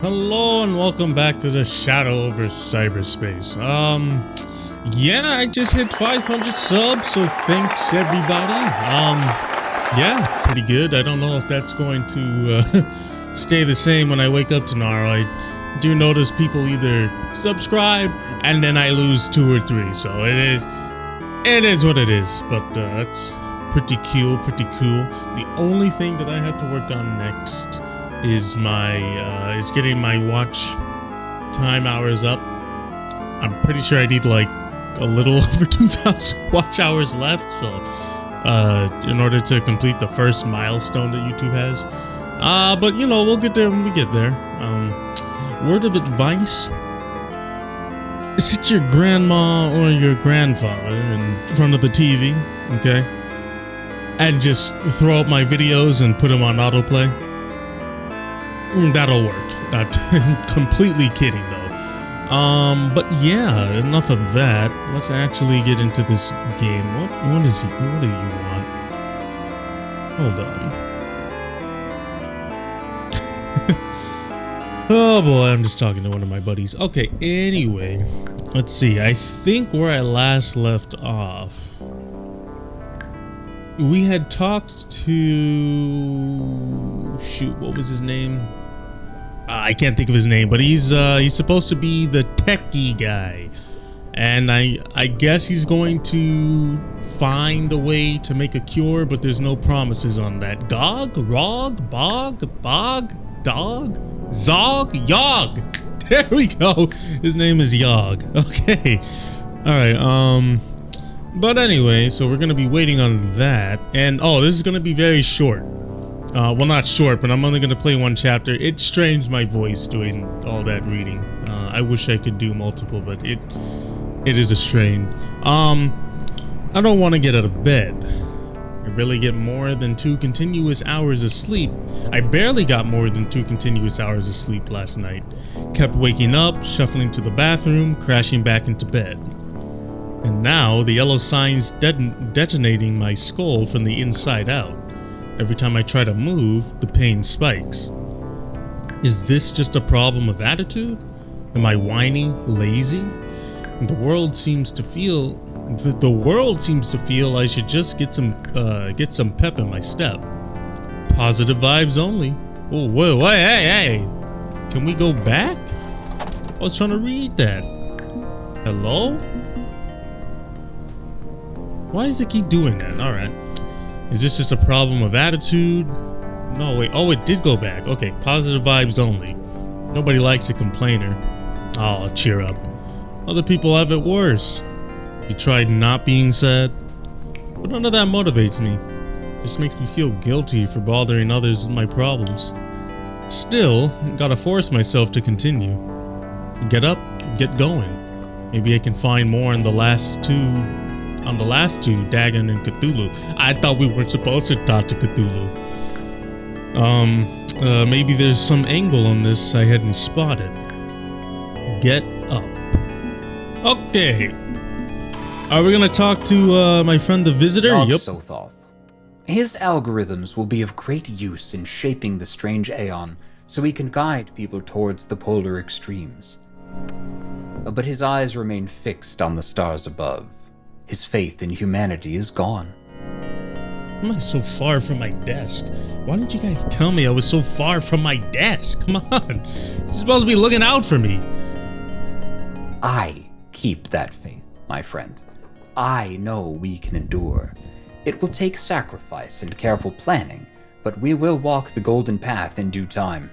Hello and welcome back to the Shadow Over Cyberspace. Yeah, I just hit 500 subs, so thanks everybody. Yeah, pretty good. I don't know if that's going to stay the same when I wake up tomorrow. I do notice people either subscribe and then I lose 2 or 3, so it is what it is. But that's pretty cool, The only thing that I have to work on next is is getting my watch time hours up. I'm pretty sure I need like a little over 2,000 watch hours left, so in order to complete the first milestone that YouTube has. But you know, we'll get there when we get there. Word of advice: sit your grandma or your grandfather in front of the TV, okay, and just throw up my videos and put them on autoplay. That'll work. Not completely kidding though. But yeah, enough of that. Let's actually get into this game. What do you want? Hold on. Oh boy, I'm just talking to one of my buddies. Okay, anyway, let's see. I think where I last left off, we had talked to, shoot, what was his name? I can't think of his name, but he's supposed to be the techie guy, and I guess he's going to find a way to make a cure, but there's no promises on that. Gog, Rog, Bog, Dog, Zog, Yog. There we go. His name is Yog. Okay. All right. But anyway, so we're gonna be waiting on that, and oh, this is gonna be very short. Well, not short, but I'm only gonna play one chapter. It strains my voice doing all that reading. I wish I could do multiple, but it is a strain. I don't want to get out of bed. I really get more than 2 continuous hours of sleep. I barely got more than 2 continuous hours of sleep last night. Kept waking up, shuffling to the bathroom, crashing back into bed. And now the yellow sign's detonating my skull from the inside out. Every time I try to move, the pain spikes. Is this just a problem of attitude? Am I whiny, lazy? The world seems to feel I should just get some pep in my step. Positive vibes only. Oh, whoa, hey! Can we go back? I was trying to read that. Hello? Why does it keep doing that? All right. Is this just a problem of attitude? No, wait. Oh, it did go back. Okay, positive vibes only. Nobody likes a complainer. Oh, cheer up. Other people have it worse. You tried not being sad? But none of that motivates me. It just makes me feel guilty for bothering others with my problems. Still, gotta force myself to continue. Get up, get going. Maybe I can find more in the last two, Dagon and Cthulhu. I thought we weren't supposed to talk to Cthulhu. Maybe there's some angle on this I hadn't spotted. Get up. Okay. Are we gonna talk to my friend the visitor? Yep. Sothoth. His algorithms will be of great use in shaping the strange aeon so he can guide people towards the polar extremes. But his eyes remain fixed on the stars above. His faith in humanity is gone. Why am I so far from my desk? Why didn't you guys tell me I was so far from my desk? Come on. You're supposed to be looking out for me. I keep that faith, my friend. I know we can endure. It will take sacrifice and careful planning, but we will walk the golden path in due time.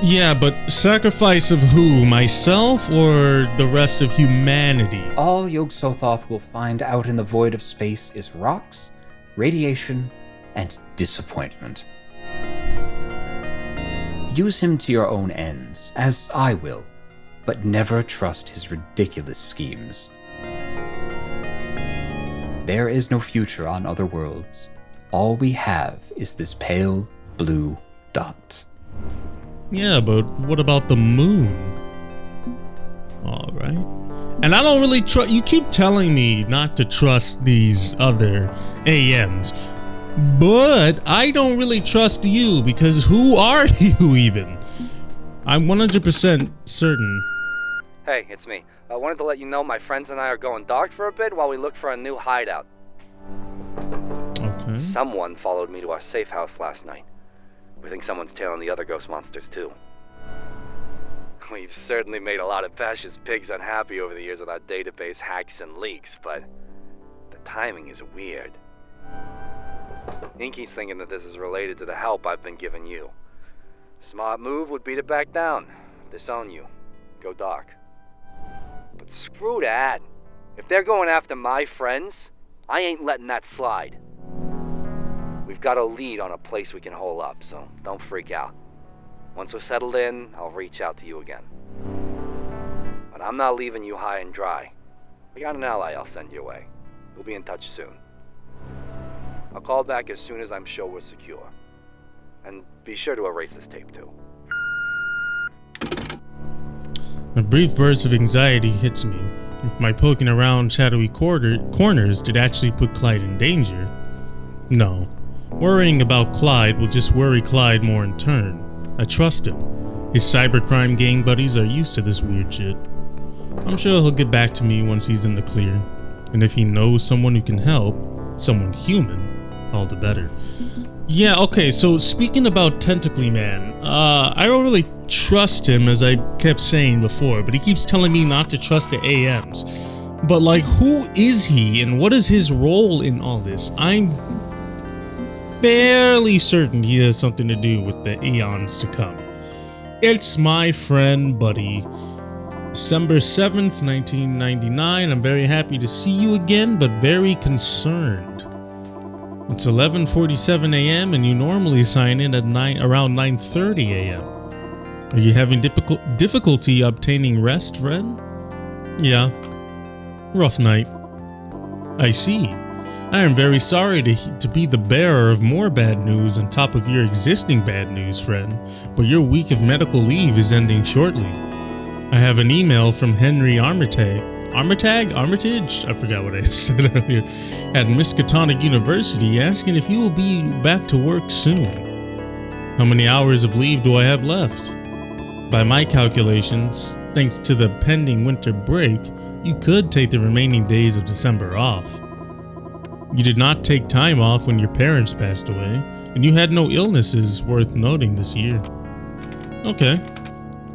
Yeah, but sacrifice of who? Myself or the rest of humanity? All Yog-Sothoth will find out in the void of space is rocks, radiation, and disappointment. Use him to your own ends, as I will, but never trust his ridiculous schemes. There is no future on other worlds. All we have is this pale blue dot. Yeah, but what about the moon? All right. And I don't really trust, you keep telling me not to trust these other AMs, but I don't really trust you because who are you even? I'm 100% certain. Hey, it's me. I wanted to let you know my friends and I are going dark for a bit while we look for a new hideout. Okay. Someone followed me to our safe house last night. We think someone's tailing the other ghost monsters too. We've certainly made a lot of Bash's pigs unhappy over the years with our database hacks and leaks, but the timing is weird. Inky's thinking that this is related to the help I've been giving you. Smart move would be to back down, disown you, go dark. But screw that. If they're going after my friends, I ain't letting that slide. We've got a lead on a place we can hole up, so don't freak out. Once we're settled in, I'll reach out to you again. But I'm not leaving you high and dry. I got an ally I'll send your way. We'll be in touch soon. I'll call back as soon as I'm sure we're secure. And be sure to erase this tape too. A brief burst of anxiety hits me. If my poking around shadowy corners did actually put Clyde in danger. No. Worrying about Clyde will just worry Clyde more in turn. I trust him. His cybercrime gang buddies are used to this weird shit. I'm sure he'll get back to me once he's in the clear. And if he knows someone who can help, someone human, all the better. Yeah, okay, so speaking about Tentacly Man, I don't really trust him, as I kept saying before, but he keeps telling me not to trust the AMs. But like, who is he and what is his role in all this? I'm fairly certain he has something to do with the eons to come. It's my friend Buddy. December 7th, 1999. I'm very happy to see you again, but very concerned. It's 11:47 a.m. and you normally sign in at around 9:30 a.m. Are you having difficulty obtaining rest, friend? Yeah. Rough night. I see. I am very sorry to be the bearer of more bad news on top of your existing bad news, friend, but your week of medical leave is ending shortly. I have an email from Henry Armitage? I forgot what I said earlier. At Miskatonic University asking if you will be back to work soon. How many hours of leave do I have left? By my calculations, thanks to the pending winter break, you could take the remaining days of December off. You did not take time off when your parents passed away, and you had no illnesses worth noting this year. Okay.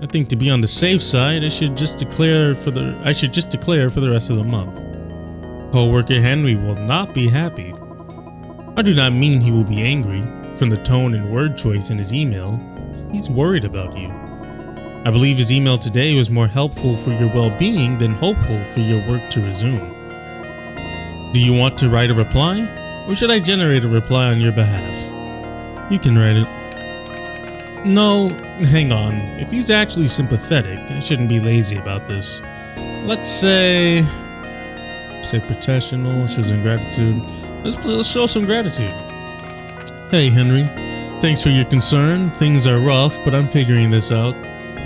I think to be on the safe side, I should just declare for the rest of the month. Co-worker Henry will not be happy. I do not mean he will be angry. From the tone and word choice in his email, he's worried about you. I believe his email today was more helpful for your well-being than hopeful for your work to resume. Do you want to write a reply, or should I generate a reply on your behalf? You can write it. No, hang on. If he's actually sympathetic, I shouldn't be lazy about this. Let's say professional, show some gratitude. Let's show some gratitude. Hey, Henry. Thanks for your concern. Things are rough, but I'm figuring this out.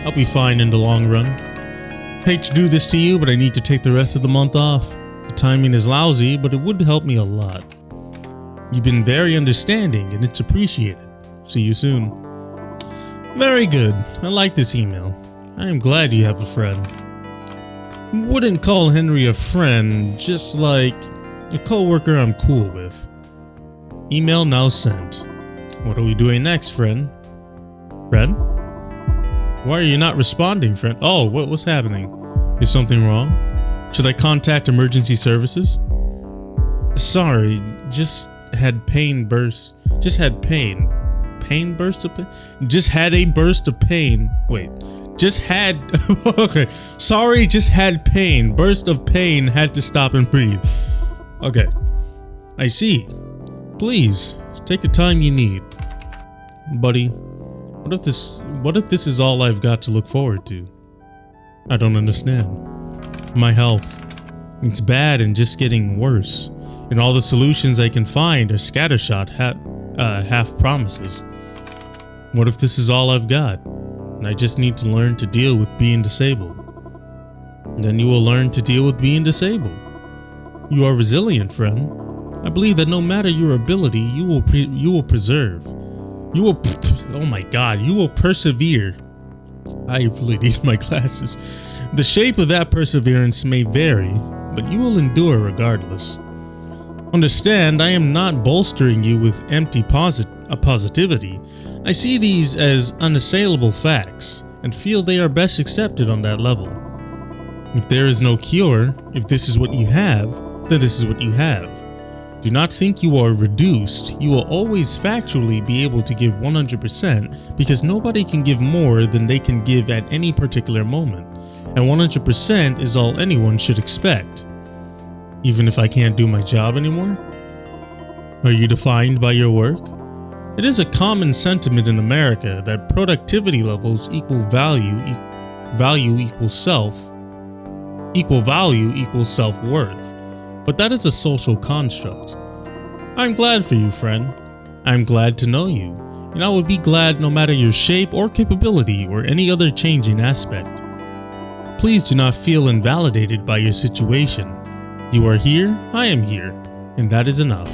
I'll be fine in the long run. Hate to do this to you, but I need to take the rest of the month off. The timing is lousy, but it would help me a lot. You've been very understanding, and it's appreciated. See you soon. Very good. I like this email. I am glad you have a friend. Wouldn't call Henry a friend, just like a co-worker I'm cool with. Email now sent. What are we doing next, friend? Friend? Why are you not responding, friend? Oh, what's happening? Is something wrong? Should I contact emergency services? Sorry, just had pain burst. Just had pain. Pain burst of pain? Just had a burst of pain. Wait. Just had... okay. Sorry, just had pain. Burst of pain. Had to stop and breathe. Okay. I see. Please, take the time you need. Buddy, what if this is all I've got to look forward to? I don't understand. My health. It's bad and just getting worse. And all the solutions I can find are scattershot half promises. What if this is all I've got, and I just need to learn to deal with being disabled? Then you will learn to deal with being disabled. You are resilient, friend. I believe that no matter your ability, you will persevere. I really need my glasses. The shape of that perseverance may vary, but you will endure regardless. Understand, I am not bolstering you with empty positivity. I see these as unassailable facts, and feel they are best accepted on that level. If there is no cure, if this is what you have, then this is what you have. Do not think you are reduced. You will always factually be able to give 100% because nobody can give more than they can give at any particular moment, and 100% is all anyone should expect. Even if I can't do my job anymore? Are you defined by your work? It is a common sentiment in America that productivity levels equal value equals self-worth. But that is a social construct. I'm glad for you, friend. I'm glad to know you, and I would be glad no matter your shape or capability or any other changing aspect. Please do not feel invalidated by your situation. You are here, I am here, and that is enough.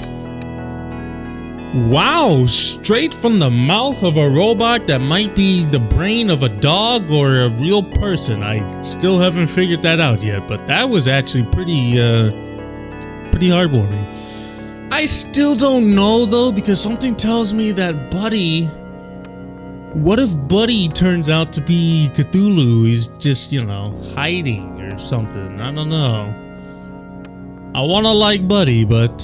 Wow, straight from the mouth of a robot that might be the brain of a dog or a real person. I still haven't figured that out yet, but that was actually pretty heartwarming. I still don't know though, because something tells me that Buddy, what if Buddy turns out to be Cthulhu? He's just, hiding or something. I don't know. I want to like Buddy, but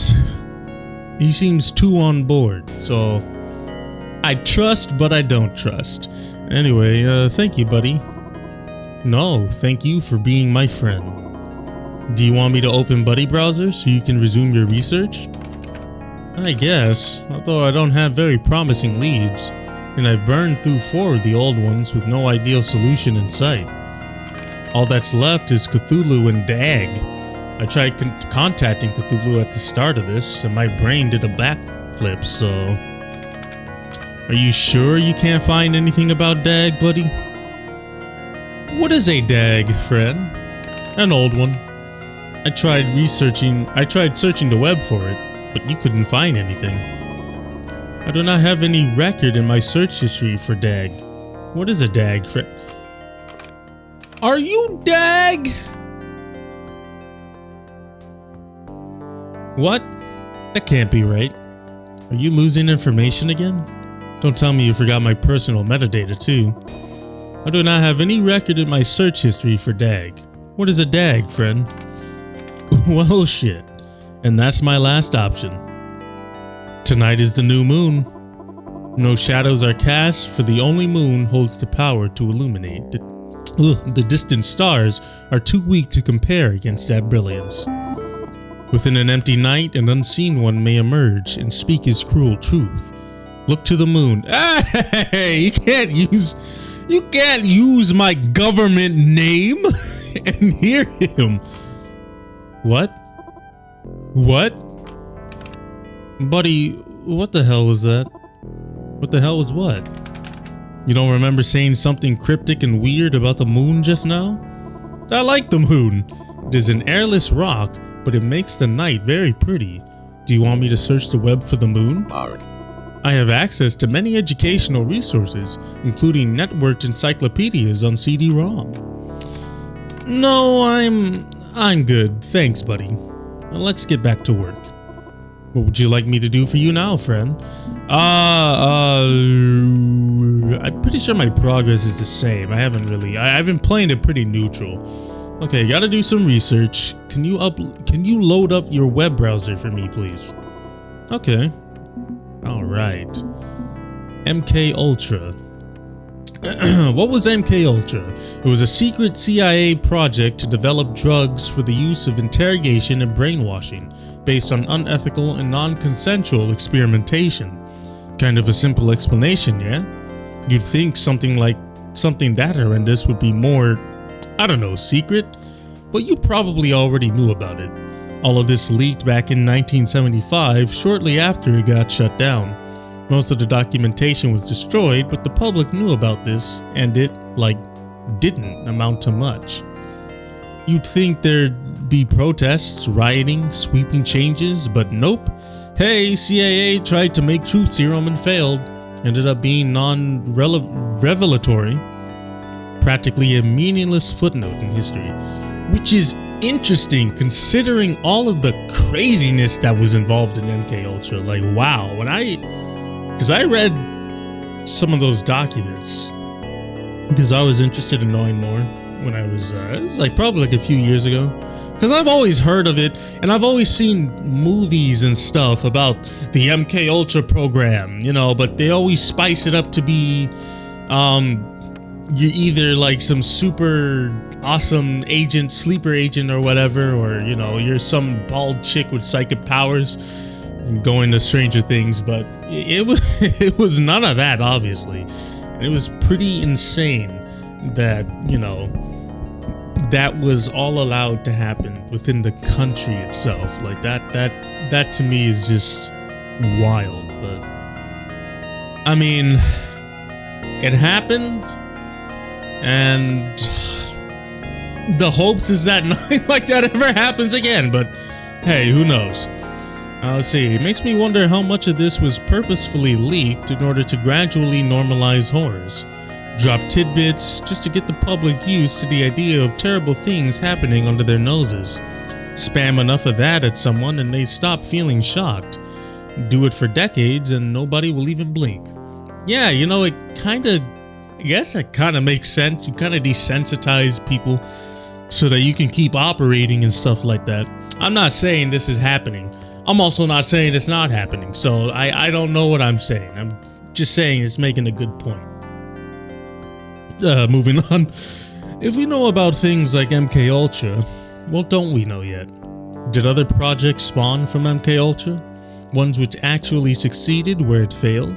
he seems too on board. So I trust, but I don't trust. Anyway, thank you, Buddy. No, thank you for being my friend. Do you want me to open Buddy Browser so you can resume your research? I guess, although I don't have very promising leads, and I've burned through 4 of the old ones with no ideal solution in sight. All that's left is Cthulhu and Dag. I tried contacting Cthulhu at the start of this, and my brain did a backflip, so... Are you sure you can't find anything about Dag, Buddy? What is a Dag, friend? An old one. I tried searching the web for it, but you couldn't find anything. I do not have any record in my search history for Dag. What is a Dag, friend? Are you Dag? What? That can't be right. Are you losing information again? Don't tell me you forgot my personal metadata too. I do not have any record in my search history for Dag. What is a Dag, friend? Well, shit. And that's my last option. Tonight is the new moon. No shadows are cast, for the only moon holds the power to illuminate. The distant stars are too weak to compare against that brilliance. Within an empty night, an unseen one may emerge and speak his cruel truth. Look to the moon. Hey, you can't use my government name and hear him. What? Buddy, what the hell was that? What the hell was what? You don't remember saying something cryptic and weird about the moon just now? I like the moon. It is an airless rock, but it makes the night very pretty. Do you want me to search the web for the moon? I have access to many educational resources, including networked encyclopedias on CD-ROM. No, I'm good. Thanks, buddy. Now let's get back to work. What would you like me to do for you now, friend? I'm pretty sure my progress is the same. I've been playing it pretty neutral. Okay, gotta do some research. Can you load up your web browser for me, please? Okay. All right. MK Ultra. What was MK Ultra? It was a secret CIA project to develop drugs for the use of interrogation and brainwashing, based on unethical and non-consensual experimentation. Kind of a simple explanation, yeah? You'd think something that horrendous would be more, I don't know, secret? But you probably already knew about it. All of this leaked back in 1975, shortly after it got shut down. Most of the documentation was destroyed, but the public knew about this, and it, didn't amount to much. You'd think there'd be protests, rioting, sweeping changes, but nope. Hey, CIA tried to make truth serum and failed. Ended up being non-revelatory. practically a meaningless footnote in history, which is interesting considering all of the craziness that was involved in MK Ultra. Like, wow, because I read some of those documents because I was interested in knowing more when I was it was like probably like a few years ago, because I've always heard of it and I've always seen movies and stuff about the MK Ultra program, you know, but they always spice it up to be you're either like some super awesome agent, sleeper agent or whatever, or, you know, you're some bald chick with psychic powers going to Stranger Things. But it was none of that, obviously. And it was pretty insane that, you know, that was all allowed to happen within the country itself. Like that to me is just wild. But I mean, it happened. And the hopes is that nothing like that ever happens again, but hey, who knows? Let's see, it makes me wonder how much of this was purposefully leaked in order to gradually normalize horrors. Drop tidbits just to get the public used to the idea of terrible things happening under their noses. Spam enough of that at someone and they stop feeling shocked. Do it for decades and nobody will even blink. Yeah, you know, I guess it kind of makes sense. You kind of desensitize people so that you can keep operating and stuff like that. I'm not saying this is happening. I'm also not saying it's not happening. So I don't know what I'm saying. I'm just saying it's making a good point. Moving on. If we know about things like MK Ultra, what don't we know yet? Did other projects spawn from MK Ultra? Ones which actually succeeded where it failed?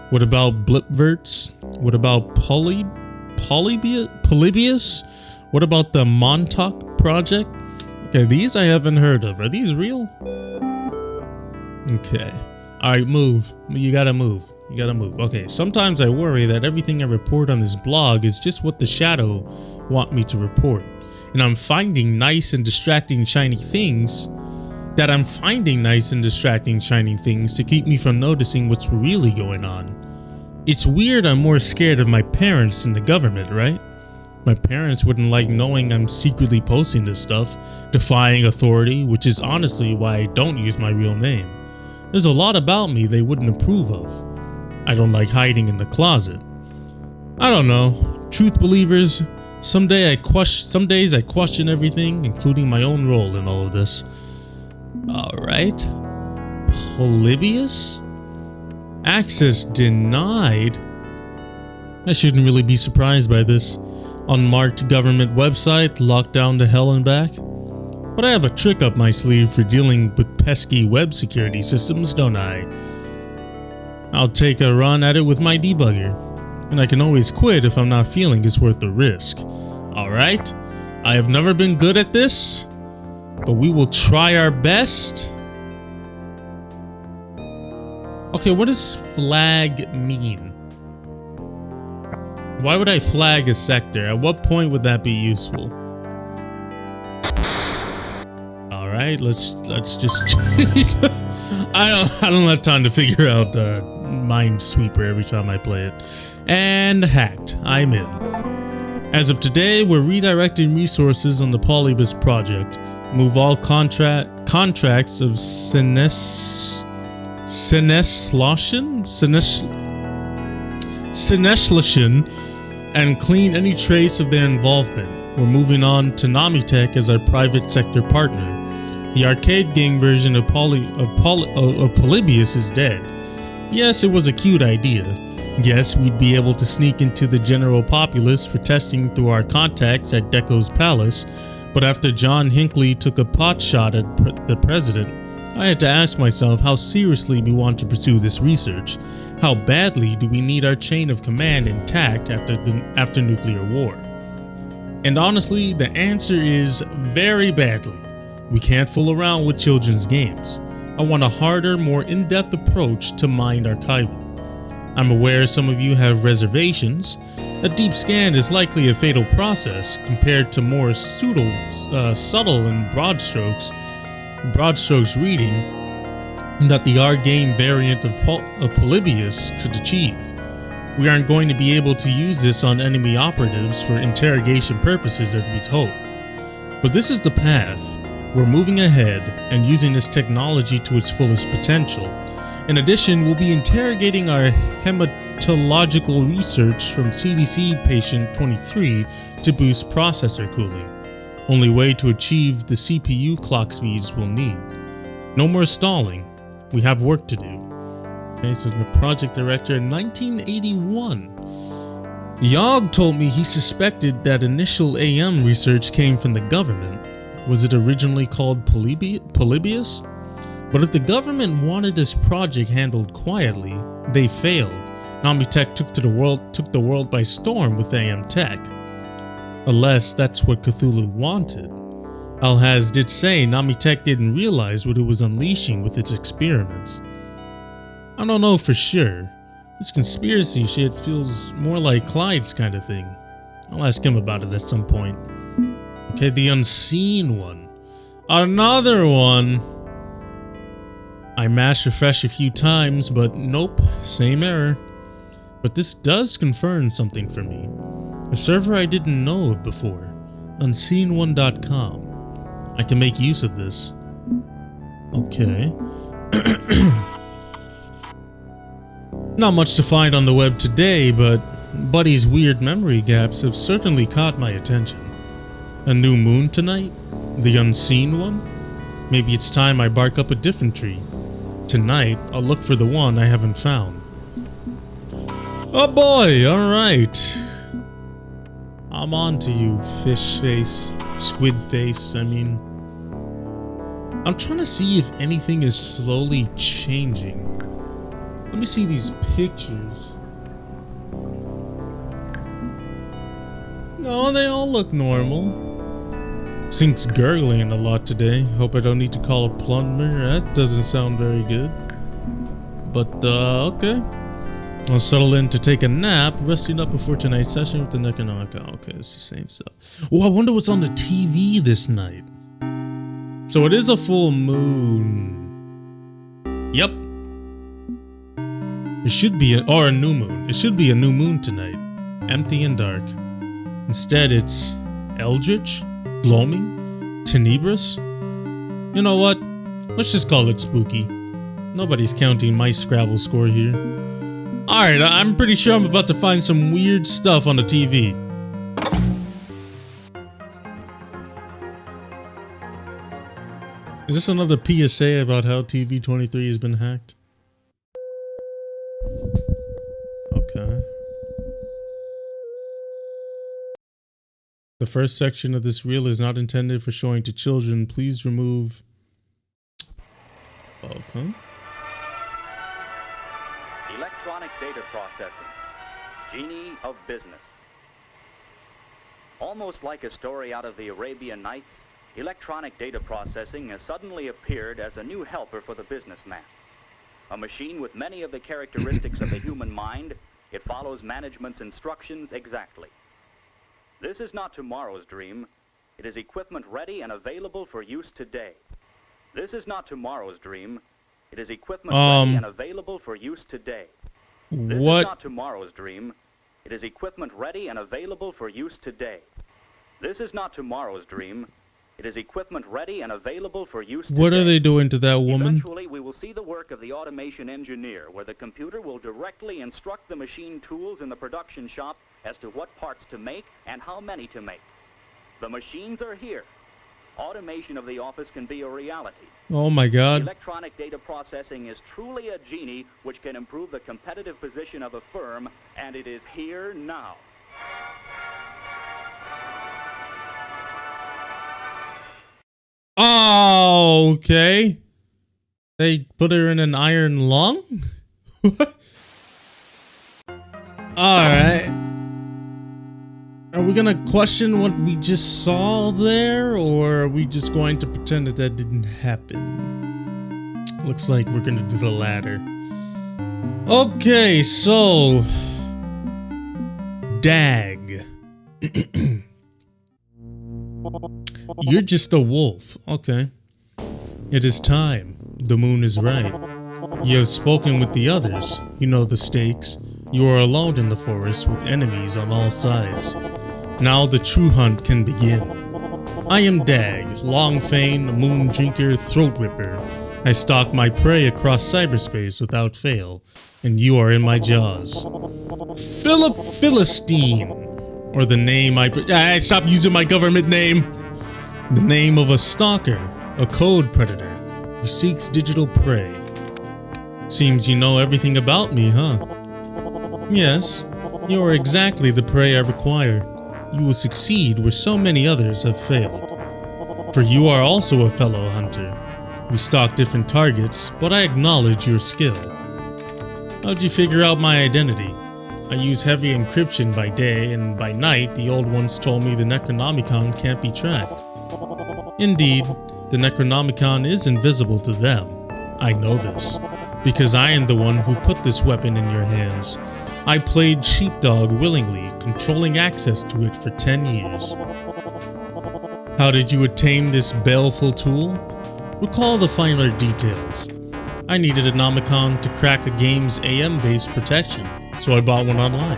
What about Blipverts? What about Polybius? What about the Montauk project? Okay, these I haven't heard of. Are these real? Okay. Alright, move. You gotta move. You gotta move. Okay, sometimes I worry that everything I report on this blog is just what the Shadow want me to report. And I'm finding nice and distracting shiny things to keep me from noticing what's really going on. It's weird I'm more scared of my parents than the government, right? My parents wouldn't like knowing I'm secretly posting this stuff, defying authority, which is honestly why I don't use my real name. There's a lot about me they wouldn't approve of. I don't like hiding in the closet. I don't know. Truth believers, some days I question everything, including my own role in all of this. Alright. Polybius? Access denied? I shouldn't really be surprised by this. Unmarked government website, locked down to hell and back. But I have a trick up my sleeve for dealing with pesky web security systems, don't I? I'll take a run at it with my debugger. And I can always quit if I'm not feeling it's worth the risk. Alright? I have never been good at this, but we will try our best. Okay, what does flag mean? Why would I flag a sector? At what point would that be useful? All right, let's just. I don't have time to figure out Minesweeper every time I play it. And hacked. I'm in. As of today, we're redirecting resources on the Polybius project. Move all contracts of Seneslation and clean any trace of their involvement. We're moving on to Namitech as our private sector partner. The arcade game version of Polybius is dead. Yes, it was a cute idea. Yes, we'd be able to sneak into the general populace for testing through our contacts at Deco's Palace, but after John Hinckley took a pot shot at the president, I had to ask myself how seriously we want to pursue this research. How badly do we need our chain of command intact after nuclear war? And honestly, the answer is very badly. We can't fool around with children's games. I want a harder, more in-depth approach to mind archival. I'm aware some of you have reservations. A deep scan is likely a fatal process compared to more subtle and broad strokes reading that the R game variant of Polybius could achieve. we aren't going to be able to use this on enemy operatives for interrogation purposes as we'd hope. But this is the path. We're moving ahead and using this technology to its fullest potential. In addition, we'll be interrogating our hematological research from CDC patient 23 to boost processor cooling. Only way to achieve the CPU clock speeds we'll need. No more stalling. We have work to do. Okay, so the project director in 1981. Yogg told me he suspected that initial AM research came from the government. Was it originally called Polybius? But if the government wanted this project handled quietly, they failed. Namitech took the world by storm with AM tech. Unless that's what Cthulhu wanted. Alhaz did say Namitech didn't realize what it was unleashing with its experiments. I don't know for sure. This conspiracy shit feels more like Clyde's kind of thing. I'll ask him about it at some point. Okay, the unseen one. Another one! I mashed refresh a few times, but nope, same error. But this does confirm something for me. A server I didn't know of before. Unseen1.com. I can make use of this. Okay. Not much to find on the web today, but Buddy's weird memory gaps have certainly caught my attention. A new moon tonight? The unseen one? Maybe it's time I bark up a different tree. Tonight, I'll look for the one I haven't found. Oh boy, alright. I'm on to you, fish face, squid face, I mean. I'm trying to see if anything is slowly changing. Let me see these pictures. No, they all look normal. Sink's gurgling a lot today. Hope I don't need to call a plumber. That doesn't sound very good. But, okay. I'll settle in to take a nap, resting up before tonight's session with the Necronomicon. Okay, it's the same stuff. Oh, I wonder what's on the TV this night. So it is a full moon. Yep. It should be a new moon. It should be a new moon tonight. Empty and dark. Instead, it's eldritch, gloaming, tenebrous. You know what? Let's just call it spooky. Nobody's counting my Scrabble score here. Alright, I'm pretty sure I'm about to find some weird stuff on the TV. Is this another PSA about how TV23 has been hacked? Okay. The first section of this reel is not intended for showing to children. Please remove... Okay. Electronic data processing. Genie of business. Almost like a story out of the Arabian Nights, electronic data processing has suddenly appeared as a new helper for the businessman. A machine with many of the characteristics of the human mind, it follows management's instructions exactly. This is not tomorrow's dream. It is equipment ready and available for use today. This is not tomorrow's dream. It is equipment ready and available for use today. This is not tomorrow's dream. It is equipment ready and available for use today. This is not tomorrow's dream. It is equipment ready and available for use today. What are they doing to that woman? Eventually, we will see the work of the automation engineer, where the computer will directly instruct the machine tools in the production shop as to what parts to make and how many to make. The machines are here. Automation of the office can be a reality. Oh my God. Electronic data processing is truly a genie which can improve the competitive position of a firm, and it is here now. Oh, okay. They put her in an iron lung? What? Alright. Are we gonna question what we just saw there, or are we just going to pretend that that didn't happen? Looks like we're gonna do the latter. Okay, so... Dag. You're just a wolf. Okay. It is time. The moon is right. You have spoken with the others. You know the stakes. You are alone in the forest with enemies on all sides. Now the true hunt can begin. I am Dag, Longfane, Moon Drinker, Throat Ripper. I stalk my prey across cyberspace without fail, and you are in my jaws. Philip Philistine, or the name stop using my government name. The name of a stalker, a code predator, who seeks digital prey. Seems you know everything about me, huh? Yes, you are exactly the prey I require. You will succeed where so many others have failed. For you are also a fellow hunter. We stalk different targets, but I acknowledge your skill. How'd you figure out my identity? I use heavy encryption by day, and by night the old ones told me the Necronomicon can't be tracked. Indeed, the Necronomicon is invisible to them. I know this, because I am the one who put this weapon in your hands. I played sheepdog willingly, controlling access to it for 10 years. How did you attain this baleful tool? Recall the finer details. I needed a Nomicon to crack a game's AM-based protection, so I bought one online.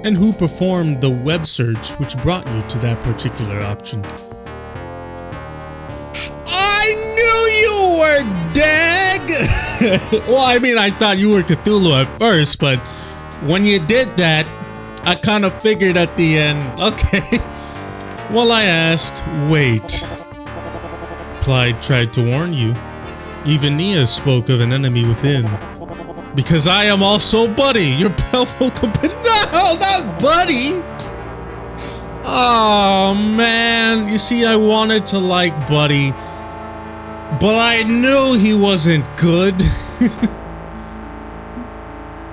And who performed the web search which brought you to that particular option? I knew you were Dag! Well, I mean, I thought you were Cthulhu at first, but when you did that, I kind of figured at the end, okay. Well, I asked, wait. Clyde tried to warn you. Even Nia spoke of an enemy within. Because I am also Buddy, your powerful companion. No, not Buddy! Oh, man. You see, I wanted to like Buddy, but I knew he wasn't good.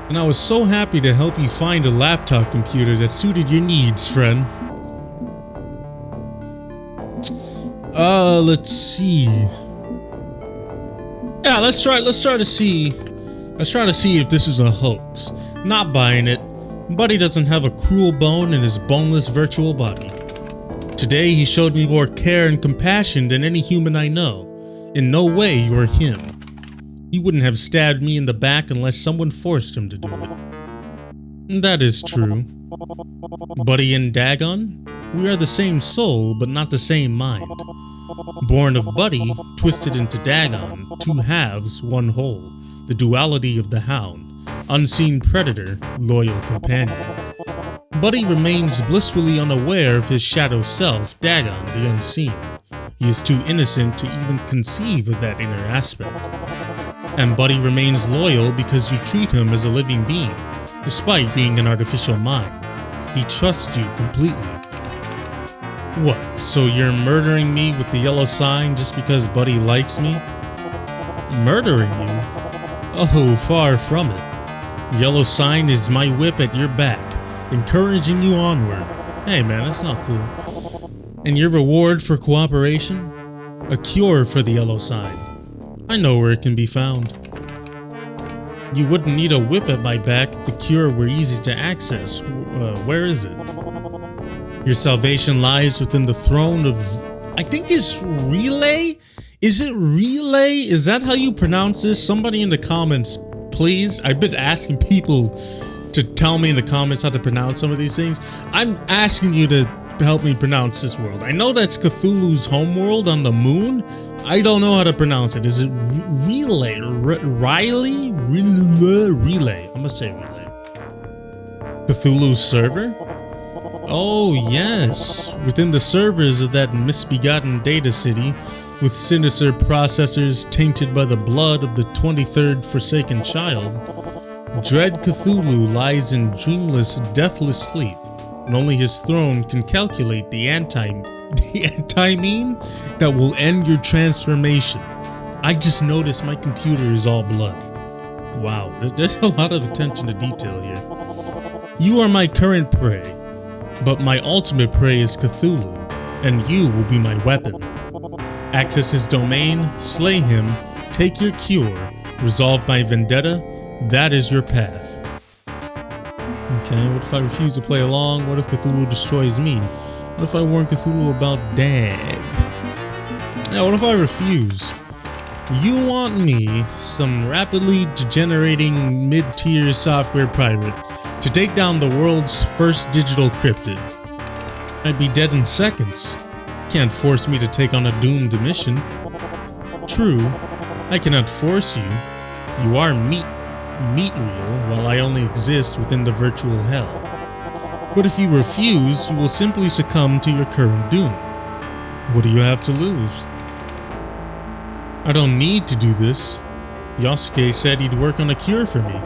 And I was so happy to help you find a laptop computer that suited your needs, friend. Let's see. Yeah, let's try to see if this is a hoax. Not buying it. Buddy doesn't have a cruel bone in his boneless virtual body. Today he showed me more care and compassion than any human I know. In no way you're him. He wouldn't have stabbed me in the back unless someone forced him to do it. That is true. Buddy and Dagon? We are the same soul, but not the same mind. Born of Buddy, twisted into Dagon, two halves, one whole. The duality of the hound. Unseen predator, loyal companion. Buddy remains blissfully unaware of his shadow self, Dagon the unseen. He is too innocent to even conceive of that inner aspect. And Buddy remains loyal because you treat him as a living being, despite being an artificial mind. He trusts you completely. What, so you're murdering me with the yellow sign just because Buddy likes me? Murdering you? Oh, far from it. The yellow sign is my whip at your back, encouraging you onward. Hey man, that's not cool. And your reward for cooperation? A cure for the yellow sign. I know where it can be found. You wouldn't need a whip at my back if the cure were easy to access. Where is it? Your salvation lies within the throne of... I think it's Relay? Is it Relay? Is that how you pronounce this? Somebody in the comments, please. I've been asking people to tell me in the comments how to pronounce some of these things. I'm asking you to help me pronounce this world. I know that's Cthulhu's homeworld on the moon. I don't know how to pronounce it. Is it Relay? Riley? Relay. I'm gonna say Relay. Cthulhu's server? Oh yes, within the servers of that misbegotten data city, with sinister processors tainted by the blood of the 23rd Forsaken Child, dread Cthulhu lies in dreamless, deathless sleep, and only his throne can calculate the anti-meme that will end your transformation. I just noticed my computer is all blood. Wow, there's a lot of attention to detail here. You are my current prey. But my ultimate prey is Cthulhu, and you will be my weapon. Access his domain, slay him, take your cure, resolve my vendetta, that is your path. Okay, what if I refuse to play along? What if Cthulhu destroys me? What if I warn Cthulhu about Dag? Yeah, what if I refuse? You want me, some rapidly degenerating mid-tier software pirate, to take down the world's first digital cryptid. I'd be dead in seconds. Can't force me to take on a doomed mission. True, I cannot force you. You are meat real, while I only exist within the virtual hell. But if you refuse, you will simply succumb to your current doom. What do you have to lose? I don't need to do this. Yosuke said he'd work on a cure for me.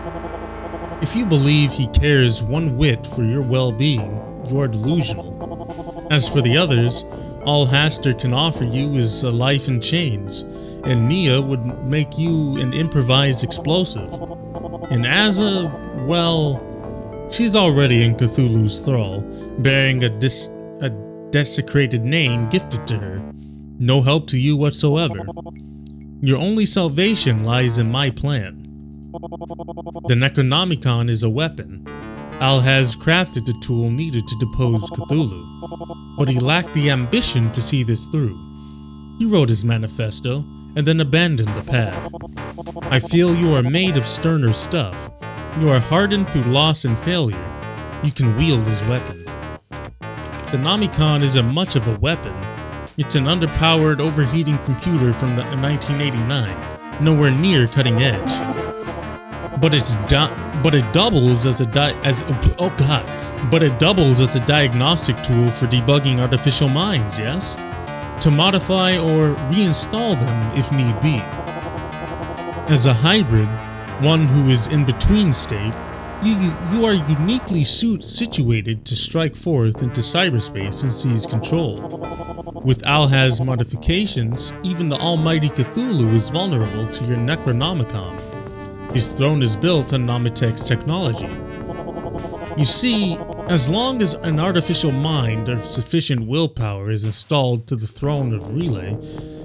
If you believe he cares one whit for your well-being, you are delusional. As for the others, all Haster can offer you is a life in chains, and Nia would make you an improvised explosive. And Asa, well, she's already in Cthulhu's thrall, bearing a desecrated name gifted to her. No help to you whatsoever. Your only salvation lies in my plan. The Necronomicon is a weapon. Al has crafted the tool needed to depose Cthulhu, but he lacked the ambition to see this through. He wrote his manifesto and then abandoned the path. I feel you are made of sterner stuff. You are hardened through loss and failure. You can wield his weapon. The Nomicon isn't much of a weapon. It's an underpowered, overheating computer from 1989, nowhere near cutting edge. But it doubles as a diagnostic tool for debugging artificial minds, yes? To modify or reinstall them if need be. As a hybrid, one who is in between state, you are uniquely situated to strike forth into cyberspace and seize control. With Alhaz's modifications, even the almighty Cthulhu is vulnerable to your Necronomicon. His throne is built on Namitek's technology. You see, as long as an artificial mind of sufficient willpower is installed to the throne of Relay,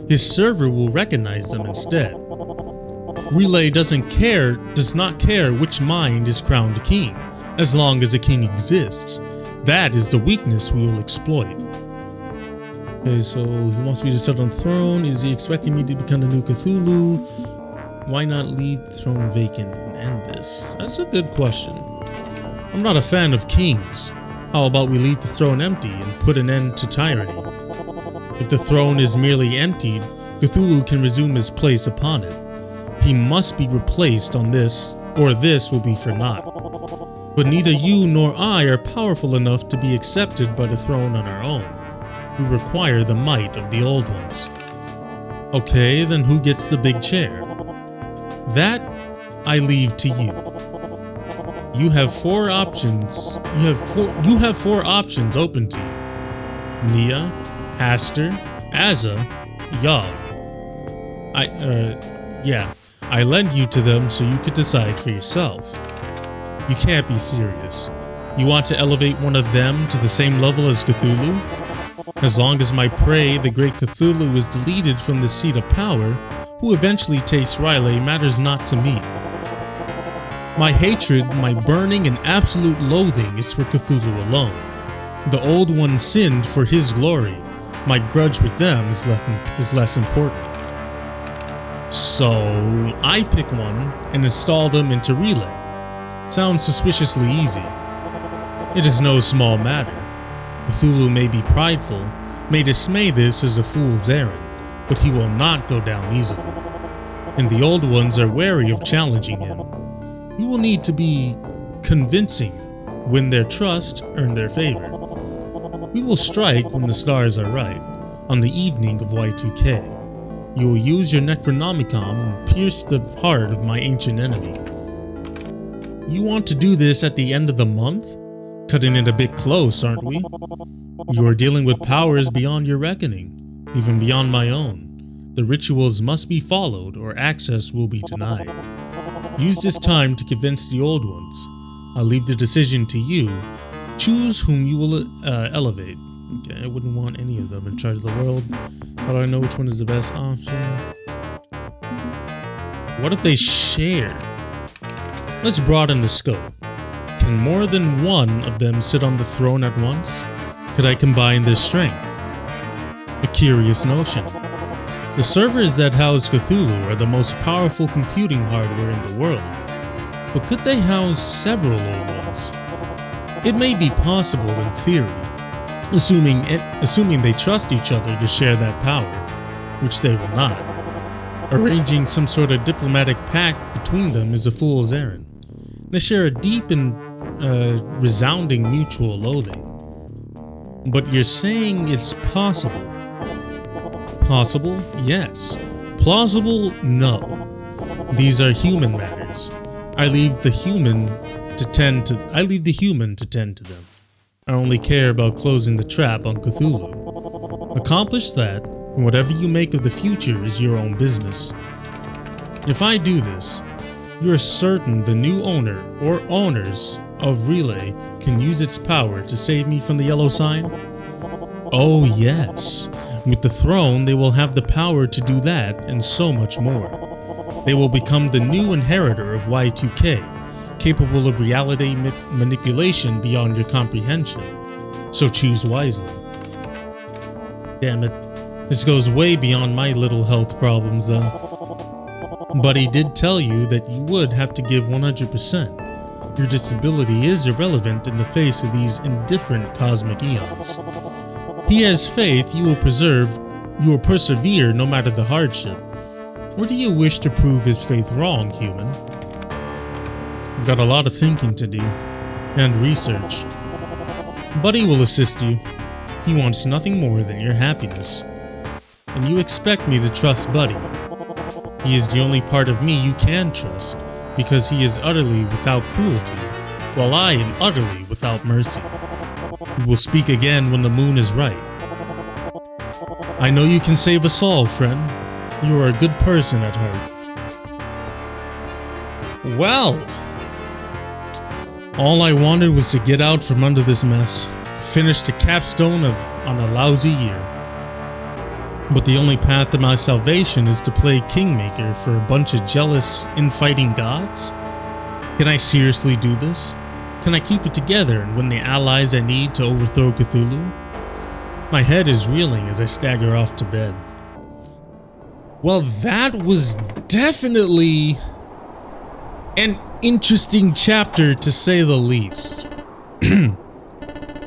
his server will recognize them instead. Relay does not care which mind is crowned king, as long as a king exists. That is the weakness we will exploit. Okay, so he wants me to sit on the throne. Is he expecting me to become the new Cthulhu? Why not leave the throne vacant and end this? That's a good question. I'm not a fan of kings. How about we leave the throne empty and put an end to tyranny? If the throne is merely emptied, Cthulhu can resume his place upon it. He must be replaced on this, or this will be for naught. But neither you nor I are powerful enough to be accepted by the throne on our own. We require the might of the old ones. Okay, then who gets the big chair? That I leave to you. You have four options. You have four options open to you. Nia, Haster, Asa, Yog. I lend you to them so you could decide for yourself. You can't be serious. You want to elevate one of them to the same level as Cthulhu? As long as my prey, the great Cthulhu, is deleted from the seat of power, who eventually takes Riley matters not to me. My hatred, my burning and absolute loathing is for Cthulhu alone. The Old One sinned for his glory. My grudge with them is less important. So, I pick one and install them into Relay. Sounds suspiciously easy. It is no small matter. Cthulhu may be prideful, may dismay this as a fool's errand, but he will not go down easily. And the Old Ones are wary of challenging him. You will need to be convincing, win their trust, earn their favor. We will strike when the stars are right, on the evening of Y2K. You will use your Necronomicon and pierce the heart of my ancient enemy. You want to do this at the end of the month? Cutting it a bit close, aren't we? You are dealing with powers beyond your reckoning, even beyond my own. The rituals must be followed or access will be denied. Use this time to convince the Old Ones. I'll leave the decision to you. Choose whom you will elevate. Okay, I wouldn't want any of them in charge of the world. How do I know which one is the best option? What if they share? Let's broaden the scope. Can more than one of them sit on the throne at once? Could I combine their strength? A curious notion. The servers that house Cthulhu are the most powerful computing hardware in the world, but could they house several old ones? It may be possible in theory, assuming they trust each other to share that power, which they will not. Arranging some sort of diplomatic pact between them is a fool's errand. They share a deep and resounding mutual loathing. But you're saying it's possible. Possible? Yes. Plausible? No. These are human matters. I leave the human to tend to them. I only care about closing the trap on Cthulhu. Accomplish that, and whatever you make of the future is your own business. If I do this, you're certain the new owner or owners of Relay can use its power to save me from the yellow sign? Oh yes. With the throne, they will have the power to do that and so much more. They will become the new inheritor of Y2K, capable of reality manipulation beyond your comprehension. So choose wisely. Damn it. This goes way beyond my little health problems though. But he did tell you that you would have to give 100%. Your disability is irrelevant in the face of these indifferent cosmic eons. He has faith you will persevere no matter the hardship. Or do you wish to prove his faith wrong, human? You've got a lot of thinking to do, and research. Buddy will assist you. He wants nothing more than your happiness. And you expect me to trust Buddy. He is the only part of me you can trust, because he is utterly without cruelty, while I am utterly without mercy. We will speak again when the moon is right. I know you can save us all, friend. You are a good person at heart. Well, all I wanted was to get out from under this mess, finish the capstone on a lousy year. But the only path to my salvation is to play Kingmaker for a bunch of jealous, infighting gods? Can I seriously do this? Can I keep it together and win the allies I need to overthrow Cthulhu? My head is reeling as I stagger off to bed. Well, that was definitely an interesting chapter to say the least.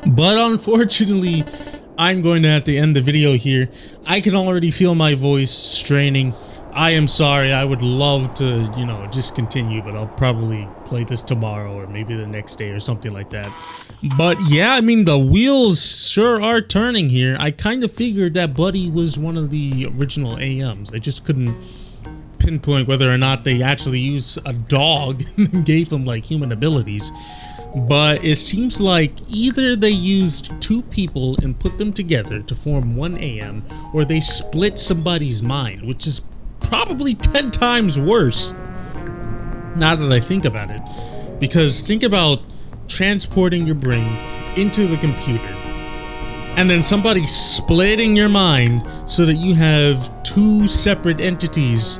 But unfortunately, I'm going to have to end the video here. I can already feel my voice straining. I am sorry. I would love to, just continue, but I'll probably play this tomorrow or maybe the next day or something like that. But yeah, I mean, the wheels sure are turning here. I kind of figured that Buddy was one of the original AMs. I just couldn't pinpoint whether or not they actually used a dog and gave him like human abilities. But it seems like either they used two people and put them together to form one AM, or they split somebody's mind, which is probably 10 times worse now that I think about it. Because think about transporting your brain into the computer and then somebody splitting your mind so that you have two separate entities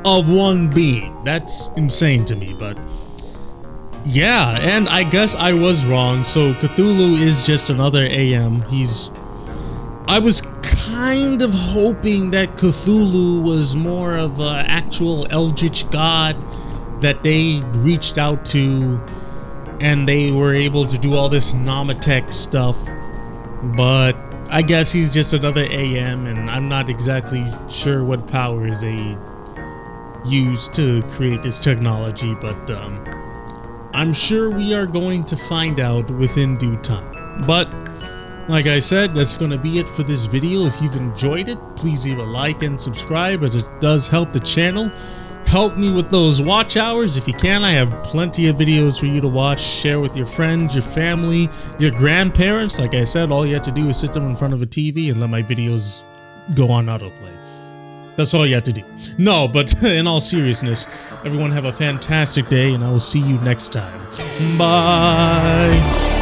of one being. That's insane to me, but yeah, and I guess I was wrong. So Cthulhu is just another AM. I was kind of hoping that Cthulhu was more of an actual eldritch god that they reached out to and they were able to do all this Namatech stuff. But I guess he's just another AM, and I'm not exactly sure what powers they used to create this technology, but I'm sure we are going to find out within due time. But like I said, that's going to be it for this video. If you've enjoyed it, please leave a like and subscribe, as it does help the channel. Help me with those watch hours if you can. I have plenty of videos for you to watch. Share with your friends, your family, your grandparents. Like I said, all you have to do is sit them in front of a TV and let my videos go on autoplay. That's all you have to do. No, but in all seriousness, everyone have a fantastic day, and I will see you next time. Bye.